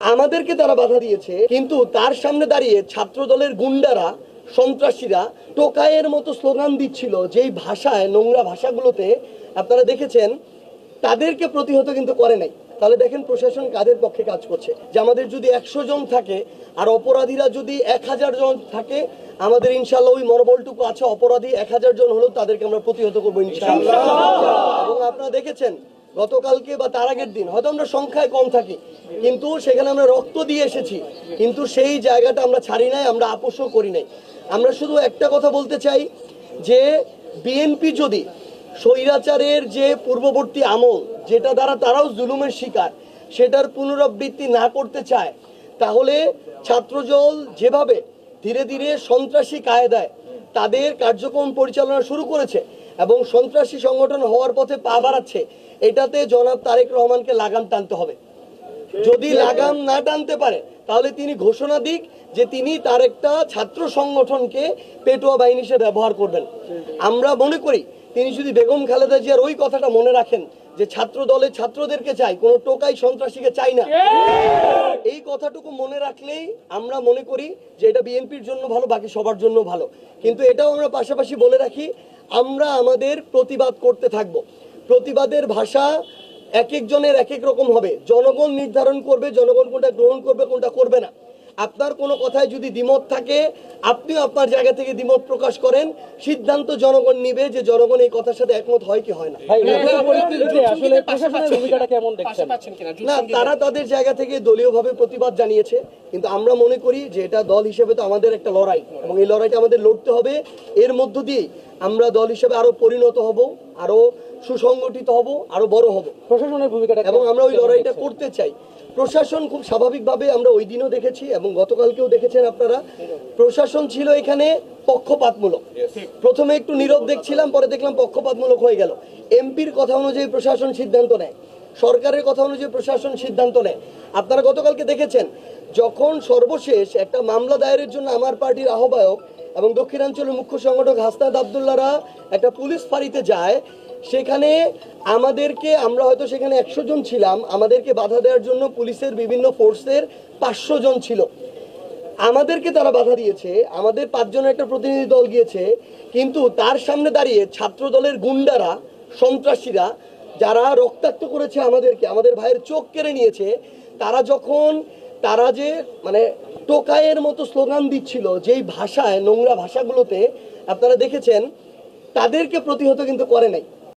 আমাদেরকে তারা বাধা দিয়েছে, কিন্তু তার সামনে দাঁড়িয়ে ছাত্র দলের গুন্ডারা, সন্ত্রাসীরা টোকাইয়ের মতো স্লোগান দিচ্ছিল, যেই ভাষায়, নোংরা ভাষাগুলোতে আপনারা দেখেছেন, তাদেরকে প্রতিহত কিন্তু করে নাই। তাহলে দেখেন প্রশাসন কাদের পক্ষে কাজ করছে। যে আমাদের যদি 100 জন থাকে আর অপরাধীরা যদি 1000 জন থাকে, আমাদের ইনশাল্লাহ ওই মনোবলটুকু আছে, অপরাধী 1000 জন হলেও তাদেরকে আমরা প্রতিহত করবো ইনশাল্লাহ। এবং আপনারা দেখেছেন গতকালকে বা তার আগের দিন হয়তো আমরা সংখ্যায় কম থাকি, কিন্তু সেখানে আমরা রক্ত দিয়ে এসেছি, কিন্তু সেই জায়গাটা আমরা ছাড়ি নাই, আমরা আপোষও করি নাই। আমরা শুধু একটা কথা বলতে চাই যে বিএনপি যদি স্বৈরাচারের যে পূর্ববর্তী আমল, যেটা দ্বারা তারাও জুলুমের শিকার, সেটার পুনরাবৃত্তি না করতে চায়, তাহলে ছাত্রদল যেভাবে ধীরে ধীরে সন্ত্রাসী কায়দায় তাদের কার্যক্রম পরিচালনা শুরু করেছে এবং সন্ত্রাসী সংগঠন হওয়ার পথে পা বাড়াচ্ছে, এটাতে জনাব তারেক রহমানকে লাগাম টানতে হবে। যদি লাগাম না টানতে পারে তাহলে তিনি ঘোষণা দিক যে তিনি তার একটা ছাত্র সংগঠনকে পেটোয়া বাহিনী হিসেবে ব্যবহার করবেন। আমরা মনে করি তিনি যদি বেগম খালেদা জিয়ার ওই কথাটা মনে রাখেন যে ছাত্র দলের ছাত্রদেরকে চাই, কোনো টোকাই সন্ত্রাসীকে চাই না, এই কথাটুকু মনে রাখলেই আমরা মনে করি যে এটা বিএনপির জন্য ভালো, বাকি সবার জন্য ভালো। কিন্তু এটাও আমরা পাশাপাশি বলে রাখি, আমরা আমাদের প্রতিবাদ করতে থাকব। প্রতিবাদের ভাষা এক একজনের এক এক রকম হবে, জনগণ নির্ধারণ করবে, জনগণ কোনটা গ্রহণ করবে কোনটা করবে না। আপনার কোনো কথায় যদি দ্বিমত থাকে, আপনিও আপনার জায়গা থেকে দ্বিমত প্রকাশ করেন, সিদ্ধান্ত জনগণ নিবে যে জনগণ এই কথার সাথে একমত হয় কি হয় না। না, তারা তাদের জায়গা থেকে দলীয়ভাবে প্রতিবাদ জানিয়েছে, কিন্তু আমরা মনে করি যে এটা দল হিসেবে তো আমাদের একটা লড়াই, এবং এই লড়াইটা আমাদের লড়তে হবে। এর মধ্য দিয়ে আমরা দল হিসেবে আরো পরিণত হব, আরো সুসংগঠিত হব, আরো বড় হব। প্রশাসনের ভূমিকাটা, এবং আমরা ওই লড়াইটা করতে চাই। প্রশাসন খুব স্বাভাবিকভাবে, আমরা ওই দিনও দেখেছি এবং গতকালকেও দেখেছেন আপনারা, প্রশাসন ছিল এখানে পক্ষপাতমূলক। প্রথমে একটু নীরব দেখছিলাম, পরে দেখলাম পক্ষপাতমূলক হয়ে গেল। এমপির কথা অনুযায়ী প্রশাসন সিদ্ধান্ত নেয়, সরকারের কথা অনুযায়ী প্রশাসন সিদ্ধান্ত নেয়। আপনারা গতকালকে দেখেছেন যখন সর্বশেষ একটা মামলা দায়েরের জন্য আমার পার্টির আহ্বায়ক এবং দক্ষিণাঞ্চলের মুখ্য সংগঠক হাসনাত আব্দুল্লাহরা একটা পুলিশ ফাঁড়িতে যায়, সেখানে আমাদেরকে, আমরা হয়তো সেখানে 100 জন ছিলাম, আমাদেরকে বাধা দেওয়ার জন্য পুলিশের বিভিন্ন ফোর্সের 500 জন ছিল। আমাদেরকে তারা বাধা দিয়েছে, আমাদের 5 জনের একটা প্রতিনিধি দল গিয়েছে, কিন্তু তার সামনে দাঁড়িয়ে ছাত্র দলের গুন্ডারা, সন্ত্রাসীরা, যারা রক্তাক্ত করেছে আমাদেরকে, আমাদের ভাইয়ের চোখ কেড়ে নিয়েছে, তারা যে মানে টোকাইয়ের মতো স্লোগান দিচ্ছিল, যেই ভাষায়, নোংরা ভাষাগুলোতে আপনারা দেখেছেন, তাদেরকে প্রতিহত কিন্তু করে নাই।